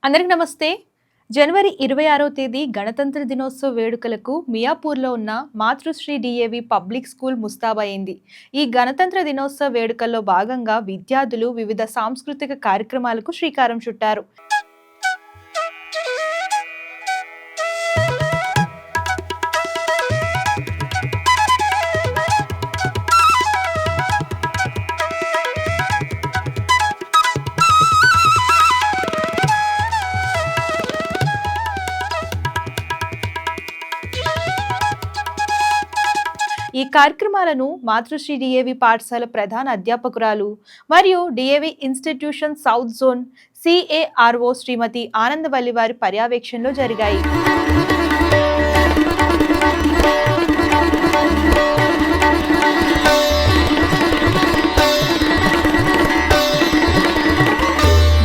అందరికి నమస్తే. జనవరి 26వ తేదీ గణతంత్ర దినోత్సవ వేడుకలకు మియాపూర్లో ఉన్న మాతృశ్రీ డిఏవి పబ్లిక్ స్కూల్ ముస్తాబయింది. ఈ గణతంత్ర దినోత్సవ వేడుకల్లో భాగంగా విద్యార్థులు వివిధ సాంస్కృతిక కార్యక్రమాలకు శ్రీకారం చుట్టారు. ఈ కార్యక్రమాలను మాతృశ్రీ డిఏవి పాఠశాల ప్రధాన అధ్యాపకురాలు మరియు డిఏవి ఇన్స్టిట్యూషన్ సౌత్ జోన్ సిఏఆర్ఓ శ్రీమతి ఆనందవల్లి వారి పర్యవేక్షణలో జరిగాయి.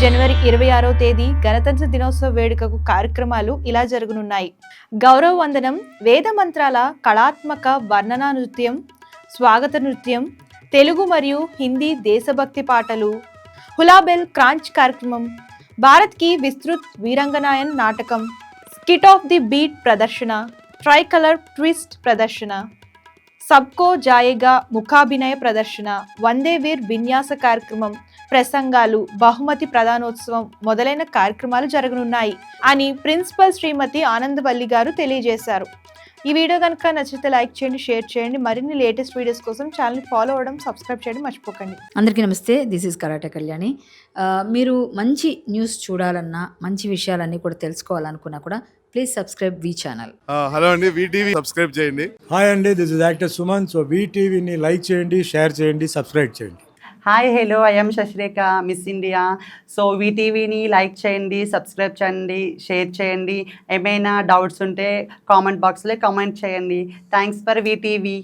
జనవరి 26వ తేదీ గణతంత్ర దినోత్సవ వేడుకకు కార్యక్రమాలు ఇలా జరగనున్నాయి. గౌరవ వందనం, వేద మంత్రాల కళాత్మక వర్ణనా నృత్యం, స్వాగత నృత్యం, తెలుగు మరియు హిందీ దేశభక్తి పాటలు, హులాబెల్ క్రాంచ్ కార్యక్రమం, భారత్ కి విస్తృత్ వీరంగనాయన్ నాటకం, స్కిట్ ఆఫ్ ది బీట్ ప్రదర్శన, ట్రైకలర్ ట్విస్ట్ ప్రదర్శన, సబ్కో జాయేగా ముఖాభినయ ప్రదర్శన, వందే వీర్ విన్యాస కార్యక్రమం, ప్రసంగాలు, బహుమతి ప్రదానోత్సవం మొదలైన కార్యక్రమాలు జరగనున్నాయి అని ప్రిన్సిపల్ శ్రీమతి ఆనందవల్లి గారు తెలియజేశారు. ఈ వీడియో కనుక నచ్చితే లైక్ చేయండి, షేర్ చేయండి. మరిన్ని లేటెస్ట్ వీడియోస్ కోసం ఛానల్ ఫాలో అవ్వడం, సబ్స్క్రైబ్ చేయడం మర్చిపోకండి. అందరికీ నమస్తే, దిస్ ఈజ్ కరాటే కళ్యాణి. మీరు మంచి న్యూస్ చూడాలన్నా, మంచి విషయాలన్నీ కూడా తెలుసుకోవాలనుకున్నా కూడా please subscribe V channel. Hello అండి, వీటీవీ సబ్స్క్రైబ్ చేయండి. హాయ్ అండి, this is actor Suman. So వీటీవీని లైక్ చేయండి, షేర్ చేయండి, సబ్స్క్రైబ్ చేయండి. Hi hello, I'm Sasirekha, miss India. So వీటీవీని లైక్ చేయండి, సబ్స్క్రైబ్ చేయండి, షేర్ చేయండి. ఏమైనా డౌట్స్ ఉంటే కామెంట్ బాక్స్లో కామెంట్ చేయండి. Thanks for VTV.